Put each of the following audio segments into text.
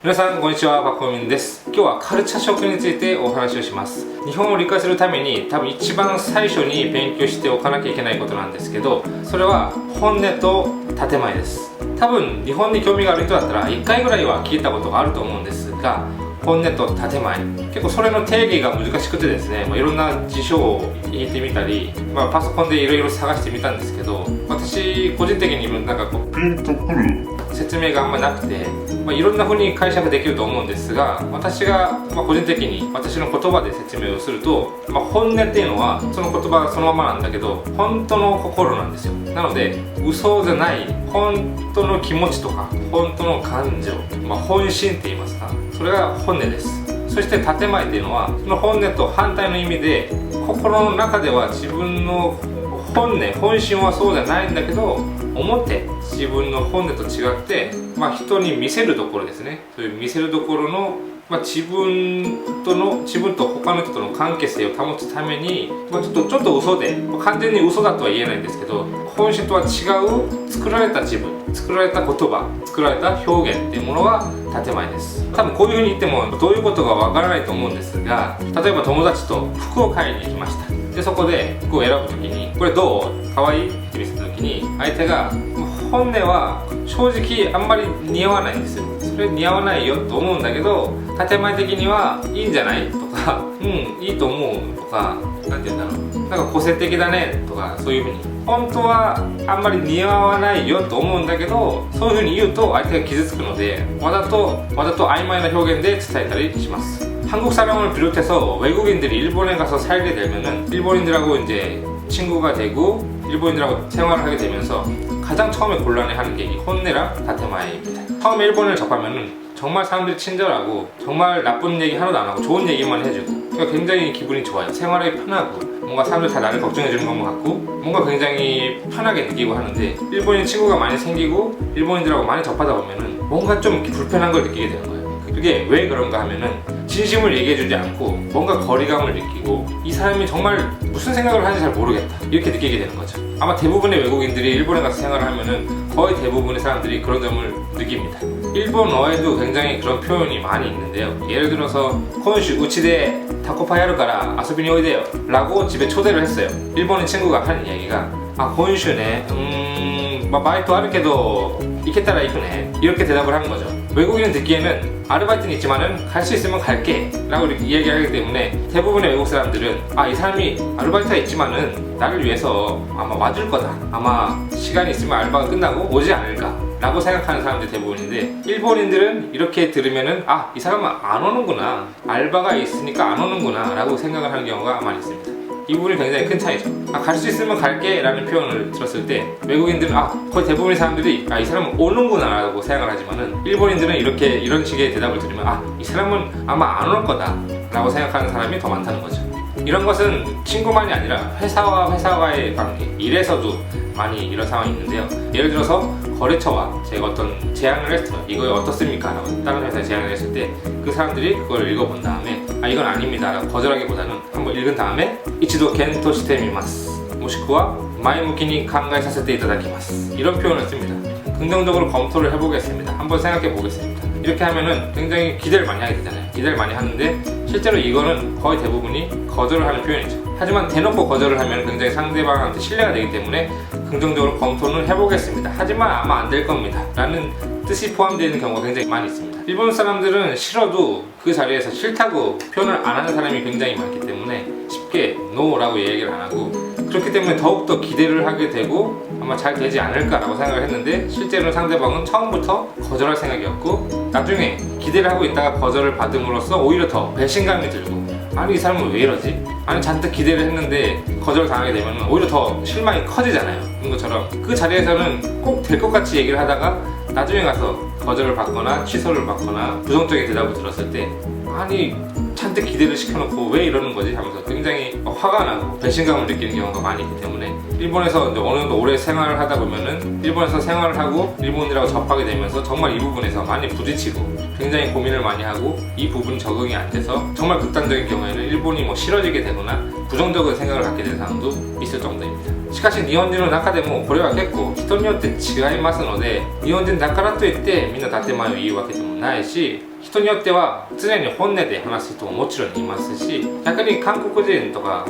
皆さんこんにちは、パコミンです。今日はカルチャーショックについてお話をします。日本を理解するために多分一番最初に勉強しておかなきゃいけないことなんですけど、それは本音と建前です。多分日本に興味がある人だったら1回ぐらいは聞いたことがあると思うんですが、本音と建前、結構それの定義が難しくてですね、いろんな辞書を引いてみたり、パソコンでいろいろ探してみたんですけど、私個人的になんかこうピンとくる説明があんまなくて、いろんな風に解釈できると思うんですが、私が個人的に私の言葉で説明をすると、本音っていうのはその言葉そのままなんだけど、本当の心なんですよ。なので嘘じゃない本当の気持ちとか本当の感情、本心って言いますか、それが本音です。そして建前っていうのはその本音と反対の意味で、心の中では自分の本音本心はそうじゃないんだけど、自分の本音と違って、人に見せるところですね。そういう見せるところの、自分と他の人との関係性を保つために、ちょっと嘘で、完全に嘘だとは言えないんですけど、本心とは違う作られた自分、作られた言葉、作られた表現っていうものが建前です。多分こういうふうに言ってもどういうことかわからないと思うんですが、例えば友達と服を買いに行きました。でそこで服を選ぶときに、これどう？かわいい？って見せたときに、相手が本音は正直あんまり似合わないんですよ。それ似合わないよと思うんだけど、建前的にはいいんじゃないとか、いいと思うとか、なんて言うんだろう、なんか個性的だねとか、そういうふうに本当はあんまり似合わないよと思うんだけど、そういうふうに言うと相手が傷つくので、わざと曖昧な表現で伝えたりします。한국사람을 비롯해서 외국인들이 일본에 가서 살게 되면은 일본인들하고 이제 친구가 되고 일본인들하고 생활을 하게 되면서 가장 처음에 곤란해하는 게 이 혼내랑 다테마에입니다. 처음에 일본을 접하면은 정말 사람들이 친절하고 정말 나쁜 얘기 하나도 안 하고 좋은 얘기만 해주고, 그러니까 굉장히 기분이 좋아요. 생활하기 편하고 뭔가 사람들 다 나를 걱정해주는 것만 같고 뭔가 굉장히 편하게 느끼고 하는데, 일본인 친구가 많이 생기고 일본인들하고 많이 접하다 보면은 뭔가 좀 불편한 걸 느끼게 되는 거예요. 그게 왜 그런가 하면은 진심을 얘기해주지 않고 뭔가 거리감을 느끼고, 이 사람이 정말 무슨 생각을 하는지 잘 모르겠다 이렇게 느끼게 되는 거죠. 아마 대부분의 외국인들이 일본에 가서 생활을 하면은 거의 대부분의 사람들이 그런 점을 느낍니다. 일본어에도 굉장히 그런 표현이 많이 있는데요. 예를 들어서今週 우치데 타코파이 하루 가라 아소비니 오이데요 라고 집에 초대를 했어요. 일본인 친구가 하는 이야기가, 今週ねバイトあるけど行けたら行くね, 이렇게 대답을 하는 거죠. 외국인은 듣기에는 아르바이트는 있지만은 갈 수 있으면 갈게 라고 이렇게 이야기를 하기 때문에, 대부분의 외국 사람들은 이 사람이 아르바이트가 있지만은 나를 위해서 아마 와줄 거다, 아마 시간이 있으면 알바가 끝나고 오지 않을까 라고 생각하는 사람들이 대부분인데, 일본인들은 이렇게 들으면은 이 사람은 안 오는구나, 알바가 있으니까 안 오는구나 라고 생각을 하는 경우가 많이 있습니다. 이 부분이 굉장히 큰 차이죠. 갈 수 있으면 갈게 라는 표현을 들었을 때 외국인들은 거의 대부분의 사람들이 이 사람은 오는구나 라고 생각을 하지만은, 일본인들은 이런 식의 대답을 들으면 이 사람은 아마 안 올 거다 라고 생각하는 사람이 더 많다는 거죠. 이런 것은 친구만이 아니라 회사와 회사와의 관계, 일에서도 많이 이런 상황이 있는데요. 예를 들어서 거래처와 제가 어떤 제안을 했어요. 이거 어떻습니까? 라고 다른 회사에 제안을 했을 때 그 사람들이 그걸 읽어본 다음에 이건 아닙니다 라고 거절하기보다는 한번 읽은 다음에 이치도 겐토 시테미마스 모시쿠와 마이무키니 감가에 사세테 이타다키마스, 이런 표현을 씁니다. 긍정적으로 검토를 해보겠습니다, 한번 생각해 보겠습니다. 이렇게 하면은 굉장히 기대를 많이 하게 되잖아요. 기대를 많이 하는데 실제로 이거는 거의 대부분이 거절을 하는 표현이죠. 하지만 대놓고 거절을 하면 굉장히 상대방한테 신뢰가 되기 때문에 긍정적으로 검토는 해보겠습니다, 하지만 아마 안 될 겁니다 라는 뜻이 포함되어 있는 경우가 굉장히 많이 있습니다. 일본 사람들은 싫어도 그 자리에서 싫다고 표현을 안 하는 사람이 굉장히 많기 때문에 쉽게 NO라고 얘기를 안 하고, 그렇기 때문에 더욱더 기대를 하게 되고 아마 잘 되지 않을까라고 생각을 했는데, 실제로는 상대방은 처음부터 거절할 생각이었고, 나중에 기대를 하고 있다가 거절을 받음으로써 오히려 더 배신감이 들고, 이 사람은 왜 이러지? 잔뜩 기대를 했는데 거절 당하게 되면 오히려 더 실망이 커지잖아요. 그런 것처럼 그 자리에서는 꼭 될 것 같이 얘기를 하다가 나중에 가서 거절을 받거나 취소를 받거나 부정적인 대답을 들었을 때, 잔뜩 기대를 시켜놓고 왜 이러는 거지 하면서 굉장히 화가 나고 배신감을 느끼는 경우가 많이 있기 때문에, 일본에서 이제 어느 정도 오래 생활을 하다 보면은 일본에서 생활을 하고 일본인들하고 접하게 되면서 정말 이 부분에서 많이 부딪히고 굉장히 고민을 많이 하고, 이 부분 적응이 안 돼서 정말 극단적인 경우에는 일본이 싫어지게 되거나 부정적인 생각을 갖게 된 사람도 있을 정도입니다. しかし日本人の中でもこれは結構人によって違いますので、日本人だからといってみんな建前を言うわけでもないし、人によっては常に本音で話す人ももちろんいますし、逆に韓国人とか、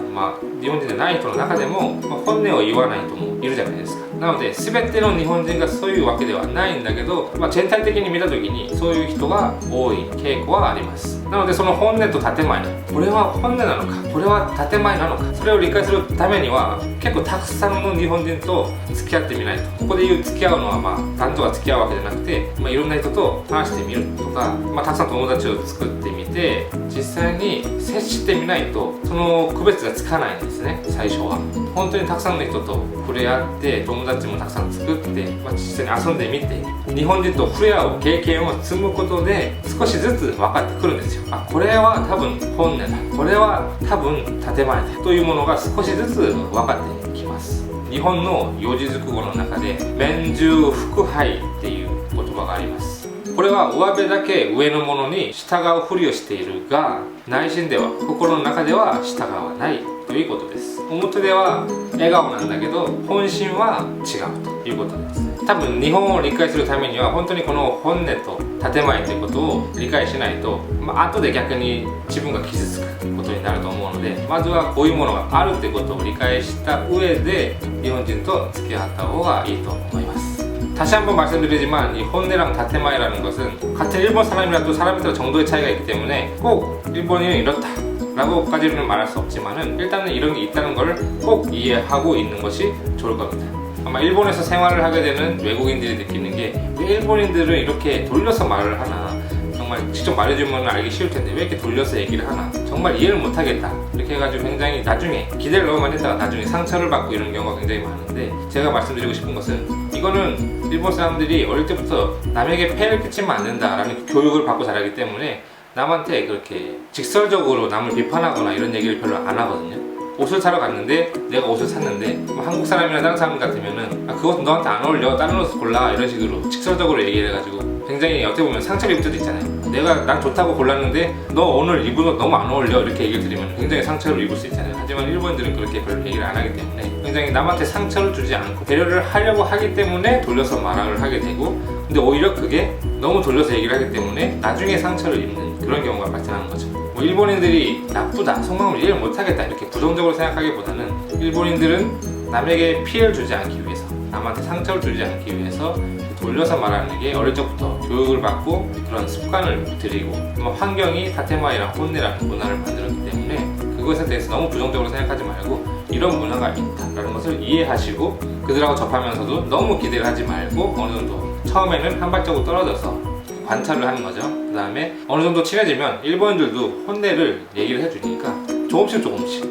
日本人じゃない人の中でも、本音を言わない人もいるじゃないですか。なので全ての日本人がそういうわけではないんだけど、全体的に見た時にそういう人が多い傾向はあります。なのでその本音と建前、これは本音なのか、これは建前なのか、それを理解するためには結構たくさんの日本人と付き合ってみないと。ここで言う付き合うのは男女が付き合うわけじゃなくて、いろんな人と話してみるとか、たくさん友達を作ってみて実際に接してみないとその区別がつかないんですね。最初は本当にたくさんの人と触れ合って友達もたくさん作って、実際に遊んでみて日本人と触れ合う経験を積むことで少しずつ分かってくるんですよ。これは多分本音だ、これは多分建前だというものが少しずつ分かってきます。日本の四字熟語の中で面従腹背っていう言葉があります。これは上辺だけ上のものに従うふりをしているが、内心では心の中では従わないということです。表では笑顔なんだけど本心は違うということです。多分日本を理解するためには本当にこの本音と建前ということを理解しないと、後で逆に自分が傷つくことになると思うので、まずはこういうものがあるということを理解した上で日本人と付き合った方がいいと思います. 다시 한번 말씀드리지만 이 혼내랑 다테마이라는 것은 같은 일본 사람이라도 사람에 따라 정도의 차이가 있기 때문에 꼭 일본인은 이렇다 라고까지는 말할 수 없지만은 일단은 이런 게 있다는 걸 꼭 이해하고 있는 것이 좋을 겁니다. 아마 일본에서 생활을 하게 되는 외국인들이 느끼는 게 왜 일본인들은 이렇게 돌려서 말을 하나, 정말 직접 말해주면 알기 쉬울 텐데 왜 이렇게 돌려서 얘기를 하나, 정말 이해를 못하겠다 이렇게 해가지고 굉장히 나중에 기대를 너무 많이 했다가 나중에 상처를 받고 이런 경우가 굉장히 많은데, 제가 말씀드리고 싶은 것은 이거는 일본 사람들이 어릴 때부터 남에게 폐를 끼치면 안 된다라는 교육을 받고 자라기 때문에 남한테 그렇게 직설적으로 남을 비판하거나 이런 얘기를 별로 안 하거든요. 옷을 사러 갔는데 내가 옷을 샀는데 한국 사람이나 다른 사람 같으면은 그것은 너한테 안 어울려, 다른 옷을 골라, 이런 식으로 직설적으로 얘기를 해가지고 굉장히 어떻게 보면 상처를 입을 때도 있잖아요. 내가 난 좋다고 골랐는데 너 오늘 입은 옷 너무 안 어울려 이렇게 얘기를 드리면 굉장히 상처를 입을 수 있잖아요. 하지만 일본인들은 그렇게 별로 얘기를 안 하기 때문에 굉장히 남한테 상처를 주지 않고 배려를 하려고 하기 때문에 돌려서 말을 하게 되고, 근데 오히려 그게 너무 돌려서 얘기를 하기 때문에 나중에 상처를 입는 그런 경우가 발생하는 거죠. 일본인들이 나쁘다, 속마음을 이해를 못하겠다 이렇게 부정적으로 생각하기보다는 일본인들은 남에게 피해를 주지 않기 위해서, 남한테 상처를 주지 않기 위해서 돌려서 말하는 게 어릴 적부터 교육을 받고 그런 습관을 들이고, 환경이 다테마이랑 혼내라는 문화를 만들었기 때문에 그것에 대해서 너무 부정적으로 생각하지 말고 이런 문화가 있다라는 것을 이해하시고 그들하고 접하면서도 너무 기대를 하지 말고 어느 정도 처음에는 한 발자국 떨어져서 관찰을 하는 거죠. 그 다음에 어느 정도 친해지면 일본인들도 혼내를 얘기를 해주니까 조금씩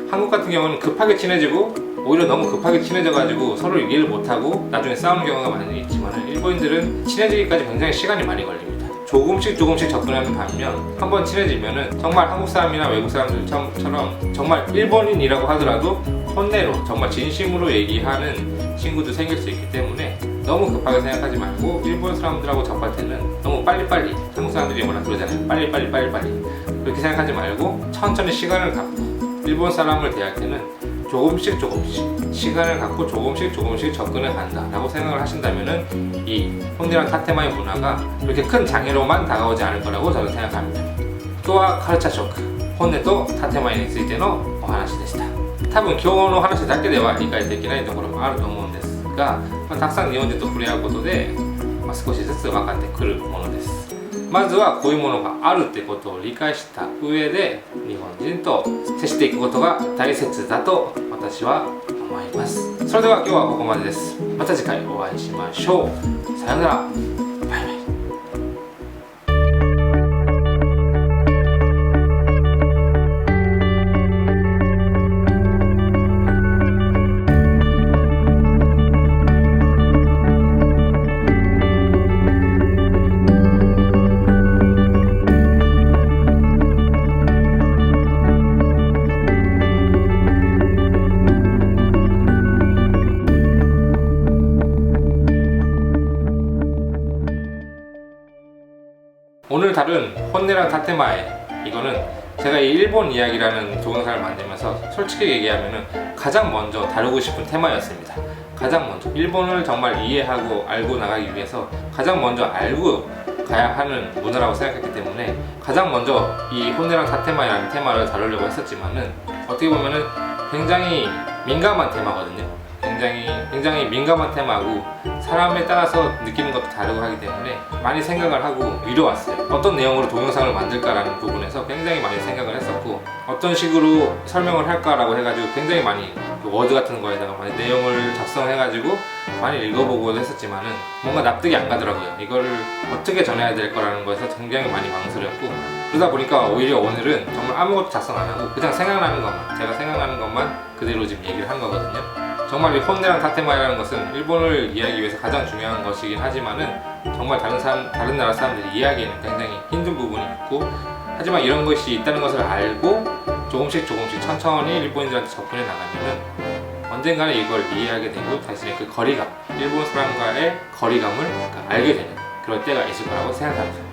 한국 같은 경우는 급하게 친해지고 오히려 너무 급하게 친해져가지고 서로 이해를 못하고 나중에 싸우는 경우가 많이 있지만 일본인들은 친해지기까지 굉장히 시간이 많이 걸립니다. 조금씩 접근하는 반면 한번 친해지면은 정말 한국 사람이나 외국 사람들처럼 정말 일본인이라고 하더라도 혼내로 정말 진심으로 얘기하는 친구도 생길 수 있기 때문에 너무 급하게 생각하지 말고 일본 사람들하고 접할 때는 너무 빨리빨리, 한국 사람들이 워낙 그러잖아요. 빨리빨리 그렇게 생각하지 말고 천천히 시간을 갖고 일본 사람을 대할 때는 조금씩 시간을 갖고 조금씩 접근해 간다 라고 생각을 하신다면은 이 혼내랑 타테마이 문화가 그렇게 큰 장애로만 다가오지 않을 거라고 저는 생각합니다. 今日はカルチャーショック、本音と建前についてのお話でした。多分今日の話だけでは理解できないところもあると思うんですが、たくさん日本人と触れ合うことで、少しずつ分かってくるものです。まずはこういうものがあるってことを理解した上で日本人と接していくことが大切だと私は思います。それでは今日はここまでです。また次回お会いしましょう。さようなら。バイバイ。오늘 다룬 혼내랑 다테마에, 이거는 제가 이 일본 이야기라는 동영상을 만들면서 솔직히 얘기하면 가장 먼저 다루고 싶은 테마였습니다. 가장 먼저 일본을 정말 이해하고 알고 나가기 위해서 가장 먼저 알고 가야 하는 문화라고 생각했기 때문에 가장 먼저 이 혼내랑 다테마라는 테마를 다루려고 했었지만은 어떻게 보면은 굉장히 민감한 테마거든요. 굉장히 민감한 테마고 사람에 따라서 느끼는 것도 다르고 하기 때문에 많이 생각을 하고 미뤄왔어요. 어떤 내용으로 동영상을 만들까라는 부분에서 굉장히 많이 생각을 했었고 어떤 식으로 설명을 할까라고 해가지고 굉장히 많이 워드 같은 거에다가 많이 내용을 작성해가지고 많이 읽어보고 했었지만은 뭔가 납득이 안 가더라고요. 이거를 어떻게 전해야 될 거라는 거에서 굉장히 많이 망설였고 그러다 보니까 오히려 오늘은 정말 아무것도 작성 안 하고 그냥 생각나는 것만 제가 생각나는 것만 그대로 지금 얘기를 한 거거든요. 정말 이 혼내랑 다테마라는 것은 일본을 이해하기 위해서 가장 중요한 것이긴 하지만은 정말 다른 나라 사람들이 이해하기에는 굉장히 힘든 부분이 있고 하지만 이런 것이 있다는 것을 알고 조금씩 천천히 일본인들한테 접근해 나가면은 언젠가는 이걸 이해하게 되고 자신의 그 거리감, 일본 사람과의 거리감을 알게 되는 그럴 때가 있을 거라고 생각합니다.